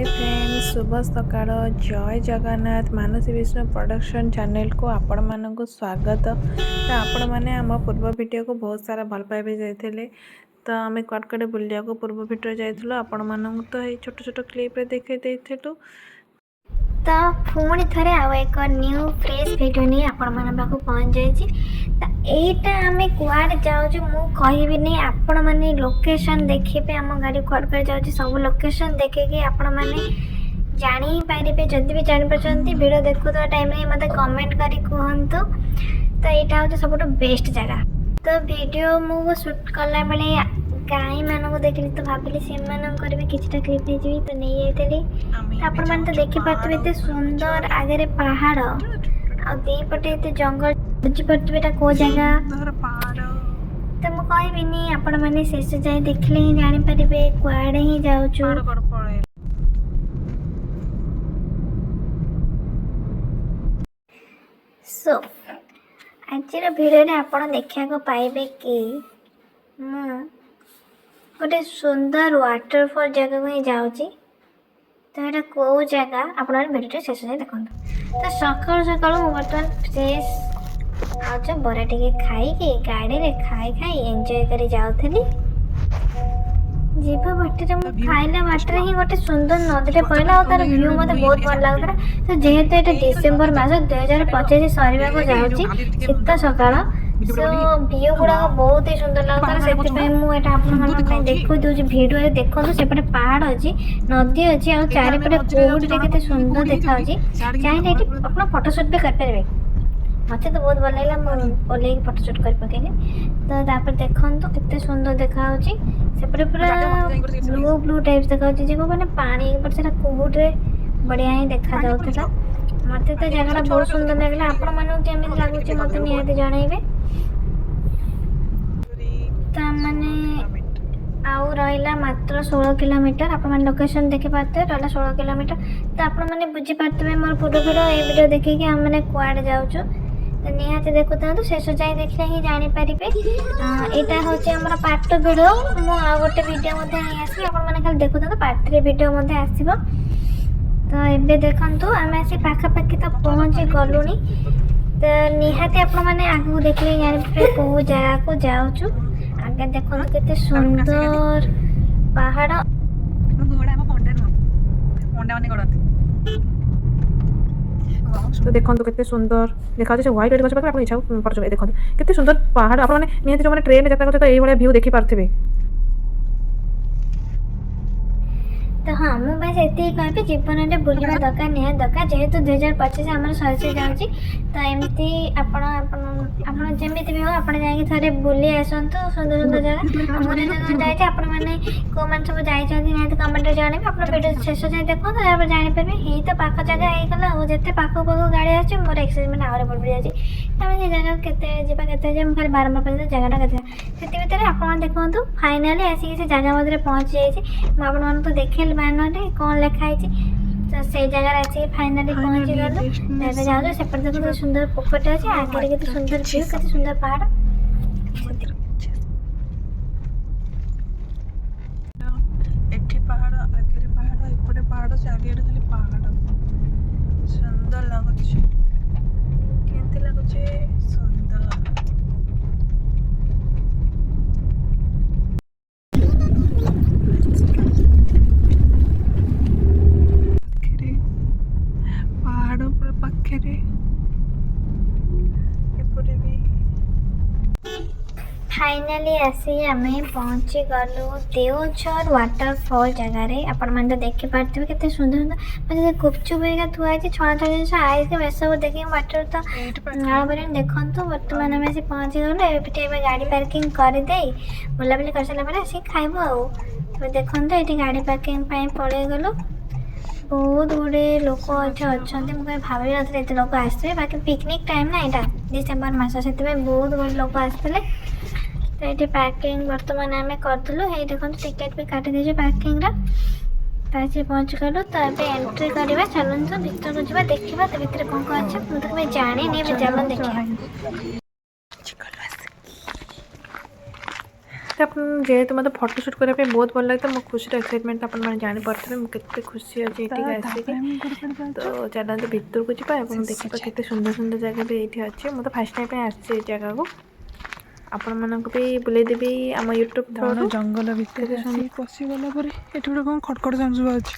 Hi friends शुभ सकाळ जय Jagannath Mansi Vishnu production channel को आपण मानक स्वागत। तो आपण मैंने आम पूर्व वीडियो को बहुत सारा भल पाइबे जाइए तो आम कड़कड़े बुलिया को पूर्व वीडियो जाइलु आपण मानक तो ये छोट छोट क्लिप रे देखे देइथिलु। तो पुणी थे आउ एक न्यू फ्रेश वीडियो नहीं आपण मन पाक पहुँच जाइए। एटा आम कुआडे जाऊँ मु कहबी आपण मैंने लोकेशन देखिए आम गाड़ी कुआडे जाऊँ सब लोकेशन देखिए आपण मैंने जानी पारे जदि भी जापार वीडियो देखु टाइम मत कमेंट करी कहतु। तो यहाँ हूँ सब बेस्ट जगह। तो वीडियो मु शूट कला बेले गाई मानक देखली तो भाविली से भी किछटा क्लिप नहीं तो नहीं जाइए। आपण मैंने तो देखिपे एत सुंदर आगे पहाड़ आईपटे एत जंगल बुझीपे कौ जगह तो मुझे कहबी आपण मैंने शेष जाए देखले ही जापारे कुआडे ही जाऊँ। सो आज भिडियो आपण देखा पाइबे कि गोटे सुंदर वाटरफॉल जगह ही जाऊँगी। तो यहाँ कौ जगह आप भिडियो शेष जाए देखो। तो सकाल सकाल मुझे बर्तमान फ्रेश आज बरा टे खाई गाड़ी रे खाई खाई एंजॉय कर जाऊली जीवा बाटर खाइला बाटर ही गोटे सुंदर नदी पड़ा और तार व्यू मत बहुत भल लगता। तो जेहेतु ये डिसेम्बर मास 2025 सरवा जाऊँगी शीत सकाल सो व्यू गुड़ा बहुत ही सुंदर लगता से मुझे देखो दूसरी भिडियो देखो सेपटे पहाड़ अच्छी नदी अच्छी और चारिपटे कोड के सुंदर देखा चाहिए आप फोटोशूट भी करेंगे। मत तो बहुत भल लगा ओल्ल फोटोशूट कर पकेली। तो तापर देखो केते सुंदर देखा सेपटे पूरा ब्लू ब्लू टाइप देखा मैंने पानी से कोहुड्रे बढ़िया ही देखा जाता। मत तो जगह बहुत सुंदर लगे आपण मन केमी लगुच मत निहाती जनइबे। तो मैंने आउ रहा मात्र 16 किलोमीटर आप लोकेशन देखी पाते रहा 16 किलोमीटर। तो आप बुझीपारे मोर पूर्व वीडियो देखिए आम मैंने कुआडे जाऊँ तो निहाती देखु तो शेष जाए देखले ही जापारे। यहाँ हूँ आम पार्ट 2 वीडियो मुझे गोटे वीडियो नहीं आसी आप देखु तो पार्ट 3 वीडियो आसो। तो ये देखु आम आसी पाखापाखि तो पहुँची गलु तो निहाती आप आगू देखले जापारे कौ जगह को जाऊँ। आगे देखो केते सुंदर पहाड़ तो देखो केते सुंदर देखा व्हाइट व्हाइट गछ पाखे इच्छा पड़े देखो केते सुंदर पहाड़ आप निहत जो ट्रेन यात्रा करते तो ये व्यू देखी पार्थे। तो हाँ मुझे बस ये कहबी जीवन में बुलवा दरकार निहाती दरकार जेहेतु 2025 आम सरी जाऊँगी। तो एमती जमी भी हो आप थे बुली आसतु सुंदर सुंदर जगह मुझे जाए आप कौ मैंने सब जाती कमेंट जानवे आप वीडियो शेष जाए देखो तो जापारे ही तो पाख जगह होगला और जिते पाख पाख गाड़ी आस मोर एक्साइटमेंट आहरी बढ़ जाए से जगह के मुझे बारंबार पचार जगह के भर आप देखो फाइनाली आसिक से जगह मध्य पहुँची जाइए मुझे तो देखे बैनर कौन लिखाई तो से जगह आसिक फाइनाली पहुँची गलु। जाऊँ सेपटे देखो सुंदर पोखरटे अच्छे आगे के सुंदर व्यू के सुंदर पहाड़ एठी पहाड़ आगे पहाड़ एपटे पहाड़ चारिआडे खाली पहाड़ सुंदर लगुच केमती लगुच सुंदर। पहाड़ पूरा पाखे एपटे भी फाइनाली आसी आम पहुँची गलु देवझर वाटरफॉल जगार आपण तो देखिपे के सुंदर सुंदर मतलब गुपचुप थुआ छणा छणा जिन आई सब देखिए वाटर तो आगे देखो बर्तमान आम आसी पहुँची गलु ये गाड़ी पार्किंग करदे बुलाबुली कर सारा आसिक खाइबू आउ देखो ये गाड़ी पार्किंग पड़े गलु बहुत गुड़े लोक अच्छा मुझे भावी नी एत लोक आसते बाकी पिकनिक टाइम ना यहाँ डिसेम्बर मस से बहुत गुड़े लोक आसते। तो ये पार्किंग बर्तमान आम करदलु ये देखो टिकेट भी काटी दीजिए पार्किंग तो पहुँच गलु। तो ये एंट्री करवा चलते भर को जा देखा तो भर कौन कौन अच्छे मुझे तो जानी चलो देखा। ଫାର୍ଷ୍ଟ ଯେହେତु ମୋତେ ଫଟୋ ସୁଟ୍ କରିବା ପାଇଁ ବହୁତ ଭଲ ଲାଗେ ତ ମୋ ଖୁସିର ଏକ୍ସାଇଟମେଣ୍ଟ ଆପଣମାନେ ଜାଣିପାରୁଥିବେ ମୁଁ କେତେ ଖୁସି ଅଛି ଏଠିକି ଆସିକି। ତ ଚାଲନ୍ତୁ ଭିତରକୁ ଯିବା ଏବଂ ଦେଖିବା କେତେ ସୁନ୍ଦର ସୁନ୍ଦର ଜାଗା ବି ଏଇଠି ଅଛି। ମୁଁ ତ ଫାର୍ଷ୍ଟ ଟାଇମ୍ ପାଇଁ ଆସିଛି ଏଇ ଜାଗାକୁ, ଆପଣମାନଙ୍କୁ ବି ବୁଲେଇ ଦେବି ଆମ ୟୁଟ୍ୟୁବ୍ ଥ୍ରୋରୁ। ଜଙ୍ଗଲ ଭିତରେ ଆସିକି ପଶିଗଲା ପରେ ଏଠି ଗୋଟେ କ'ଣ ଖଟଖଟ ସାଉଣ୍ଡ ଶୁଭାଯାଉଛି।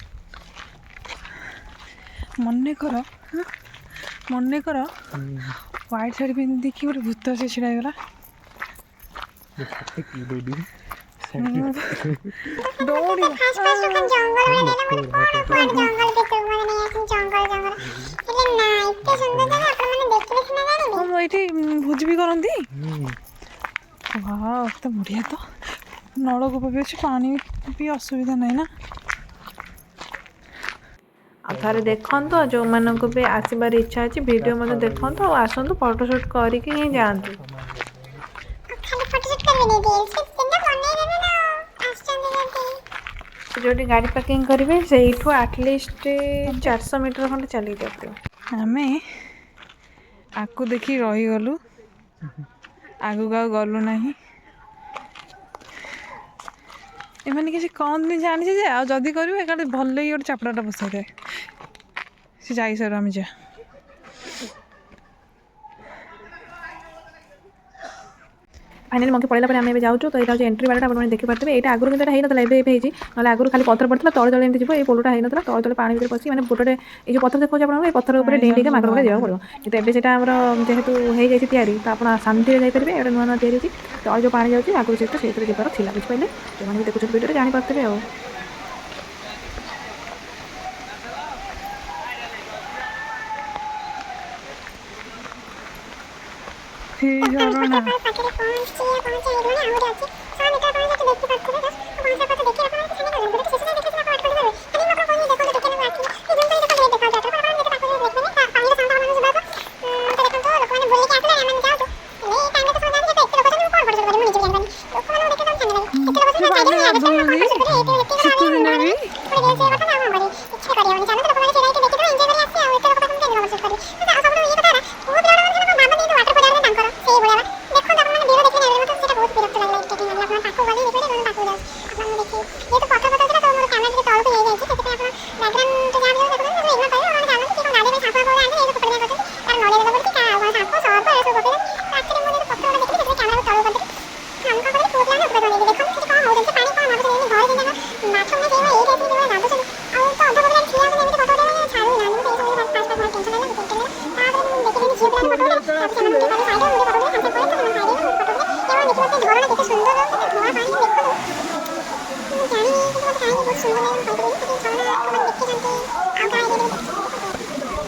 ମନେକର ହ୍ୱାଇଟ୍ ଶାଢ଼ୀ ପିନ୍ଧି ଦେଖି ଗୋଟେ ଭୂତ ଆସି ଛିଡ଼ା ହେଇଗଲା। ଏଇଠି ଭୋଜି ବି କରନ୍ତି। ଏତେ ବଢ଼ିଆ ତ, ନଳକୂପ ବି ଅଛି, ପାଣି ବି ଅସୁବିଧା ନାହିଁ ନା। ଆଉ ଥରେ ଦେଖନ୍ତୁ, ଆଉ ଯେଉଁମାନଙ୍କୁ ବି ଆସିବାର ଇଚ୍ଛା ଅଛି ଭିଡ଼ିଓ ମଧ୍ୟ ଦେଖନ୍ତୁ ଆଉ ଆସନ୍ତୁ ଫଟୋ ସୁଟ୍ କରିକି ହିଁ ଯାଆନ୍ତୁ। ଯେଉଁଠି ଗାଡ଼ି ପାର୍କିଂ କରିବେ ସେଇଠୁ ଆଟଲିଷ୍ଟ 400 ମିଟର ଖଣ୍ଡେ ଚାଲିକି ଯିବାକୁ ପଡ଼ିବ। ଆମେ ଆକୁ ଦେଖି ରହିଗଲୁ, ଆଗକୁ ଆଉ ଗଲୁ ନାହିଁ। ଏମାନେ କିଛି କହନ୍ତି ଜାଣିଛେ ଯେ, ଆଉ ଯଦି କରିବୁ ଏକାଠି ଭଲ ଲାଗି ଗୋଟେ ଚାପଡ଼ାଟା ବସାଇଥାଏ। ସେ ଯାଇସାରୁ ଆମେ ଯା। ଫାଇନାଲି ମଙ୍କି ପଳେଇଲା ପରେ ଆମେ ଏବେ ଯାଉଛୁ। ତ ଏଇଟା ହେଉଛି ଏଣ୍ଟ୍ରି ବାରଟା, ଆପଣମାନେ ଦେଖିପାରୁଥିବେ। ଏଇଟା ଆଗରୁ କିନ୍ତୁ ଏଇଟା ହେଇନଥିଲା, ଏବେ ହେଇଛି। ନହେଲେ ଆଗରୁ ଖାଲି ପଥର ପଡ଼ିଥିଲା, ତଳେ ତଳେ ଏମିତି ଯିବ। ଏଇ ପୋଲଟା ହେଇନଥିଲା, ତଳେ ତଳେ ପାଣି ଭିତରେ ପଶି ମାନେ ଗୋଟେ ଏଇ ଯେଉଁ ପଥର ଦେଖାଉଛି ଆପଣଙ୍କୁ, ଏଇ ପଥର ଉପରେ ଡେଇଁ ଡେଇଁକା ମାଙ୍କଡ଼ ଭଳିଆ ଯିବାକୁ ପଡ଼ିବ। କିନ୍ତୁ ଏବେ ସେଇଟା ଆମର ଯେହେତୁ ହେଇଯାଇଛି ତିଆରି, ତ ଆପଣ ଶାନ୍ତିରେ ଯାଇପାରିବେ। ଏଇଟା ନୂଆ ନୂଆ ତିଆରି ହେଇଛି। ତଳେ ଯେଉଁ ପାଣି ଯାଉଛି ଆଗରୁ ସେଇଥିରେ ଯିବାର ଥିଲା, ବୁଝିପାରିଲେ? ଯେଉଁମାନେ ବି ଦେଖୁଛନ୍ତି ଭିଡ଼ିଓରେ ଜାଣିପାରୁଥିବେ ଆଉ।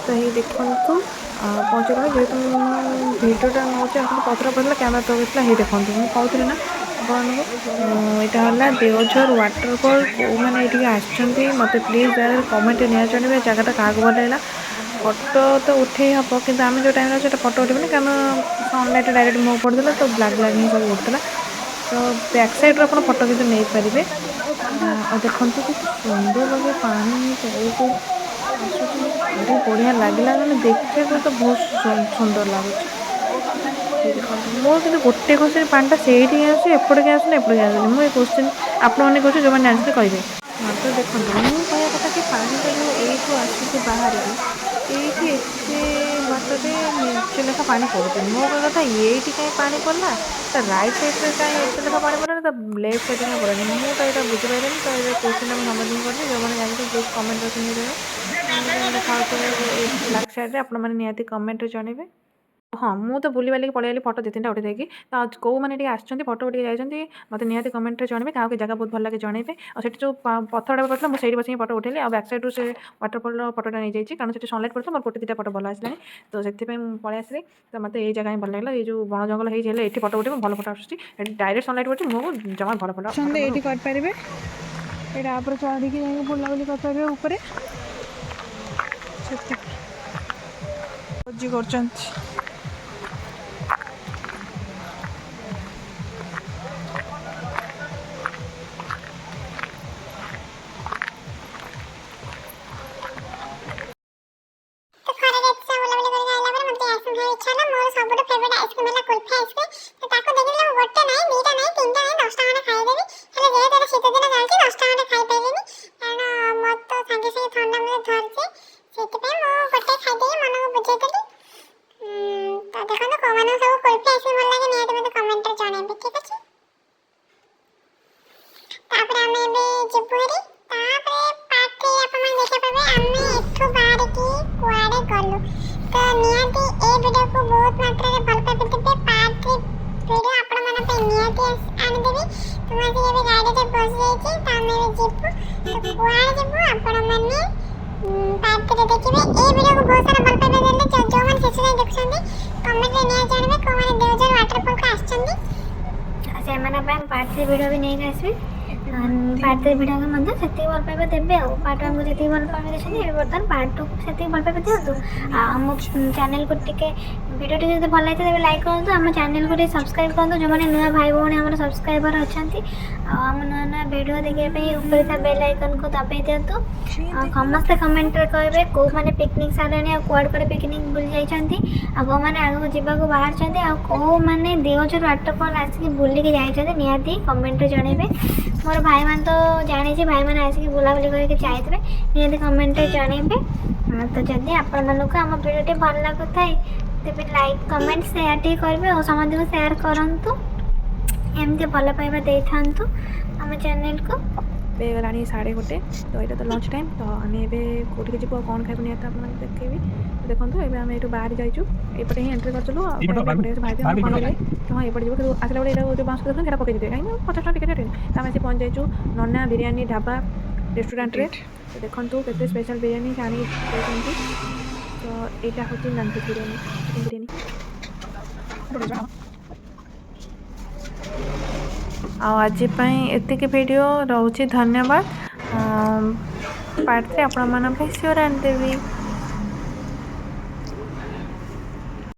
ତ ଏଇ ଦେଖନ୍ତୁ ପହଞ୍ଚିଗଲାଣି। ଯେହେତୁ ମୁଁ ଭିଡ଼ିଓଟା ନେଉଛି ଆପଣ ପଥର ପଡ଼ିଥିଲା କ୍ୟାମେରା ତୋଳିଥିଲା। ହେଇ ଦେଖନ୍ତୁ, ମୁଁ କହୁଥିଲି ନା ଆପଣଙ୍କୁ ଏଇଟା ହେଲା ଦେଓଝର ୱାଟରଫଲ୍। କେଉଁମାନେ ଏଇଠିକି ଆସିଛନ୍ତି ମୋତେ ପ୍ଲିଜ୍ ଦୟାକରି କମେଣ୍ଟରେ ନିହାତି ଜଣାଇବେ ଜାଗାଟା କାହାକୁ ଭଲ ଲାଗିଲା। ଫଟୋ ତ ଉଠେଇ ହେବ, କିନ୍ତୁ ଆମେ ଯେଉଁ ଟାଇମ୍ରେ ଅଛୁ ସେଇଟା ଫଟୋ ଉଠେଇବୁନି, କାରଣ ସନ୍ଲାଇଟ୍ ଡାଇରେକ୍ଟ ମୁହଁ ପଡ଼ିଥିଲା ତ ବ୍ଲାକ୍ ହିଁ ସବୁ ଉଠୁଥିଲା। ତ ବ୍ୟାକ୍ ସାଇଡ଼୍ରୁ ଆପଣ ଫଟୋ କିନ୍ତୁ ନେଇପାରିବେ। ଆଉ ଦେଖନ୍ତୁ କେତେ ସୁନ୍ଦର ଲାଗେ, ପାଣି ତଳକୁ ଆସୁଛି, ମୋତେ ଭାରି ବଢ଼ିଆ ଲାଗିଲା। ମାନେ ଦେଖିବାକୁ ତ ବହୁତ ସୁନ୍ଦର ଲାଗୁଛି। ଦେଖନ୍ତୁ ମୋର କିନ୍ତୁ ଗୋଟେ କୋଶ୍ଚିନ୍, ପାଣିଟା ସେଇଠି ହିଁ ଆସୁଛି, ଏପଟେ କାଇଁ ଆସୁନି, ଏପଟେ କାଇଁ ଆସୁନି। ମୁଁ ଏ କୋଶ୍ଚିନ୍ ଆପଣମାନେ କହୁଛି, ଯେଉଁମାନେ ଜାଣିଛନ୍ତି କହିବେ। ତ ଦେଖନ୍ତୁ ମୁଁ କହିବା କଥା କି ପାଣିଟା ଯେଉଁ ଏଇଠୁ ଆସୁଛି ବାହାରିକି ଏଇଠି ଏତେ ବାଟରେ ମେଞ୍ଚେ ଲେଖା ପାଣି ପଡ଼ୁଛି। ମୋ କହିବା କଥା ଏଇଠି କାଇଁ ପାଣି ପଡ଼ିଲା, ତା ରାଇଟ୍ ସାଇଡ଼୍ରେ କାଇଁ ଏତେ ଲେଖା ପାଣି ପଡ଼ିଲାନି, ତା ଲେଫ୍ଟ ସାଇଡ଼୍ରେ କାଇଁ ପଡ଼ିଲାନି। ମୁଁ ତ ଏଇଟା ବୁଝିପାରିଲିନି। ତ ଏଇ କୋଶ୍ଚିନ୍ଟା ମୁଁ ସମସ୍ତଙ୍କୁ କରିଛି, ଯେଉଁମାନେ ଜାଣିଛନ୍ତି ପ୍ଲିଜ୍ କମେଣ୍ଟ ରଖିକି ଜଣାଇବେ। ଦେଖାଯାଉଥିବ ଏଇ ବ୍ଲାକ୍ ସାଇଡ଼୍ରେ, ଆପଣମାନେ ନିହାତି କମେଣ୍ଟରେ ଜଣାଇବେ। ହଁ, ମୁଁ ତ ବୁଲି ବାଲିକି ପଳେଇ ଆଇଲି ଫଟୋ 2-3ଟା ଉଠେଇ ଦେଇକି। ତ କେଉଁମାନେ ଟିକେ ଆସିଛନ୍ତି ଫଟୋ ଉଠେଇ ଯାଇଛନ୍ତି ମୋତେ ନିହାତି କମେଣ୍ଟରେ ଜଣାଇବେ। କାହାକୁ ଜାଗା ବହୁତ ଭଲ ଲାଗେ ଜଣାଇବେ। ଆଉ ସେଠି ଯେଉଁ ପଥରଟା ପଡ଼ିଥିଲା ମୁଁ ସେଇଠି ବସିକି ଫଟୋ ଉଠେଇଲି। ଆଉ ବ୍ୟାକ୍ ସାଇଡ଼୍ରୁ ସେ ୱାଟରଫଲ୍ର ଫଟୋଟା ନେଇଯାଇଛି, କାରଣ ସେଠି ସନ୍ଲାଇଟ୍ ପଡ଼ିଥିଲା। ମୋର ଗୋଟେ 2ଟା ଫଟୋ ଭଲ ଆସିଲାଣି, ତ ସେଥିପାଇଁ ମୁଁ ପଳେଇ ଆସିଲି। ତ ମୋତେ ଏଇ ଜାଗା ହିଁ ଭଲ ଲାଗିଲା। ଏଇ ଯେଉଁ ବଣ ଜଙ୍ଗଲ ହେଇଛି, ହେଲେ ଏଠି ଫଟୋ ଉଠେଇବ ଭଲ ଫଟୋ ଆସୁଛି। ଏଠି ଡାଇରେକ୍ଟ ସନ୍ଲାଇଟ୍ ପଡ଼ୁଛି, ମୁଁ ଜମା ଭଲ ଫଟୋ ଏଇଠି କରିପାରିବେ। ଏଇଟା ଉପରେ ଚଢ଼ିକି ଯାଇକି ବୁଲାବୁଲି କରିପାରିବେ ଉପରେ। ସେତିକି ଭୋଜି କରୁଛନ୍ତି। ସବୁଠୁ ଫେଭରେଟ୍ ଆଇସ୍କ୍ରିମ୍ ହେଲା କୁଲ୍ଫି ଆଇସ୍କ୍ରିମ୍। ତାକୁ ଦେଖିଲେ ମୁଁ ଗୋଟେ ନାହିଁ, 2ଟା ନାହିଁ, 3ଟା ନାହିଁ, 10ଟା ଖଣ୍ଡେ ସାଙ୍ଗେ ସାଙ୍ଗେ ଥଣ୍ଡା ମୋତେ ଧରିଛି, ସେଥିପାଇଁ ମୁଁ ଗୋଟେ ଖାଇଦେଇ ମନକୁ ବୁଝେଇଦେଲି। ତ ଦେଖନ୍ତୁ କୋଉମାନଙ୍କୁ ସବୁ କୁଲ୍ଫି ଆଇସ୍କ୍ରିମ୍ ଭଲ ଲାଗେ ନିହାତି ମୋତେ କମେଣ୍ଟରେ ଜଣାଇବେ, ଠିକ୍ ଅଛି। ତାପରେ ଆମେ ଏବେ ଯିବୁ ହେରି। ତାପରେ ପାର୍ଟ 3 ଆପଣମାନେ ଦେଖିବା ପାଇବେ ଆମେ ଏଠୁ ବାହାରିକି କୁଆଡ଼େ ଗଲୁ। ତ ନିହାତି ଏ ଭିଡ଼ିଓକୁ ବହୁତ ମାତ୍ରାରେ ଭଲ ପାଇବେ ଦେବେ। ପାର୍ଟ 3 ଭିଡ଼ିଓ ଆପଣମାନଙ୍କ ପାଇଁ ନିହାତି ଆଣିଦେବି। ତ ମୁଁ ଆସିକି ଏବେ ଗାଡ଼ିରେ ବସିଯାଇଛି, ତ ଆମେ ଏବେ ଯିବୁ। ତ କୁଆଡ଼େ ଯିବୁ ଆପଣମାନେ ପାର୍ଟ 3 ଦେଖିବେ। ଏ ଭିଡ଼ିଓକୁ ବହୁତ ସାରା ଭଲ ପାଇବା ଦେଲେ ଯେଉଁମାନେ ଶେଷ ଯାଏଁ ଦେଖୁଛନ୍ତି କମେଣ୍ଟରେ ନିହାତି ଜାଣିବେ କେଉଁମାନେ ଦେଓଝର ୱାଟରଫଲକୁ ଆସିଛନ୍ତି। ସେମାନଙ୍କ ପାଇଁ ପାର୍ଟ 3 ଭିଡ଼ିଓ ବି ନେଇକି ଆସିବି। ପାର୍ଟ 3 ଭିଡ଼ିଓକୁ ମଧ୍ୟ ସେତିକି ଭଲ ପାଇବା ଦେବେ ଆଉ। ପାର୍ଟ 1କୁ ଯେତିକି ଭଲ ପାଇବା ଦେଇଛନ୍ତି ଏବେ ବର୍ତ୍ତମାନ ପାର୍ଟ 2କୁ ସେତିକି ଭଲ ପାଇବା ଦିଅନ୍ତୁ। ଆଉ ଆମ ଚ୍ୟାନେଲକୁ ଟିକେ ଭିଡ଼ିଓଟି ଯଦି ଭଲ ଲାଗିଥାଏ ତେବେ ଲାଇକ୍ କରନ୍ତୁ। ଆମ ଚ୍ୟାନେଲକୁ ଟିକେ ସବସ୍କ୍ରାଇବ୍ କରନ୍ତୁ ଯେଉଁମାନେ ନୂଆ ଭାଇ ଭଉଣୀ ଆମର ସବସ୍କ୍ରାଇବର ଅଛନ୍ତି। ଆଉ ଆମ ନୂଆ ନୂଆ ଭିଡ଼ିଓ ଦେଖିବା ପାଇଁ ଉପରେ ଥିବା ବେଲ୍ ଆଇକନ୍କୁ ଦବାଇ ଦିଅନ୍ତୁ। ଆଉ ସମସ୍ତେ କମେଣ୍ଟରେ କହିବେ କେଉଁମାନେ ପିକନିକ୍ ସାରିଲେଣି ଆଉ କୁଆଡ଼େ କୁଆଡ଼େ ପିକନିକ୍ ବୁଲି ଯାଇଛନ୍ତି, ଆଉ କେଉଁମାନେ ଆଗକୁ ଯିବାକୁ ବାହାରିଛନ୍ତି, ଆଉ କେଉଁମାନେ ଦେଓଝର ୱାଟରଫଲ୍ ଆସିକି ବୁଲିକି ଯାଇଛନ୍ତି ନିହାତି କମେଣ୍ଟରେ ଜଣାଇବେ। ମୋର ଭାଇମାନେ ତ ଜାଣିଛି ଭାଇମାନେ ଆସିକି ବୁଲାବୁଲି କରିକି ଯାଇଥିବେ, ନିହାତି କମେଣ୍ଟରେ ଜଣାଇବେ। ତ ଯଦି ଆପଣମାନଙ୍କୁ ଆମ ଭିଡ଼ିଓଟି ଭଲ ଲାଗୁଥାଏ ତେବେ ଲାଇକ୍ କମେଣ୍ଟ ସେୟାର ଟିକେ କରିବେ ଆଉ ସମସ୍ତଙ୍କୁ ସେୟାର କରନ୍ତୁ। ଏମିତି ଭଲ ପାଇବା ଦେଇଥାନ୍ତୁ ଆମ ଚ୍ୟାନେଲକୁ। ଏବେ ହେଇଗଲାଣି 1:30, ତ ଏଇଟା ତ ଲଞ୍ଚ ଟାଇମ୍। ତ ଆମେ ଏବେ କେଉଁଠିକି ଯିବୁ ଆଉ କ'ଣ ଖାଇବୁ ନିହାତି ଆପଣମାନଙ୍କୁ ଦେଖେଇବି। ତ ଦେଖନ୍ତୁ ଏବେ ଆମେ ଏଇଠୁ ବାହାରି ଯାଇଛୁ, ଏପଟେ ହିଁ ଏଣ୍ଟ୍ରି କରିଥିଲୁ। ଆଉ ଭାଇ ଆମକୁ କହିଲେ କି ହଁ ଏପଟେ ଯିବୁ, କିନ୍ତୁ ଆସିଲା ବେଳେ ଏଇଟା ଯେଉଁ ବାଉଁଶ ଦେଖୁଛନ୍ତି ସେଇଟା ପକେଇ ଦେଇଥିବେ, କାହିଁକି 50 ଟଙ୍କା ଟିକେଟ୍ ରେଟ୍। ତ ଆମେ ଆସି ପହଞ୍ଚି ଯାଇଛୁ ନନା ବିରିୟାନୀ ଢାବା ରେଷ୍ଟୁରାଣ୍ଟରେ। ତ ଦେଖନ୍ତୁ କେତେ ସ୍ପେଶାଲ୍ ବିରିୟାନୀ ସେ ଆଣିକି ଦେଇଛନ୍ତି। ତ ଏଇଟା ହେଉଛି ନନ୍ଭେଜ୍ ବିରିୟାନୀ, ଚିକେନ୍ ବିରିୟାନୀ। ଆଉ ଆଜି ପାଇଁ ଏତିକି ଭିଡ଼ିଓ ରହୁଛି, ଧନ୍ୟବାଦ। ପାର୍ଟ 3 ଆପଣମାନଙ୍କ ପାଇଁ ସିଓର ଆଣିଦେବି।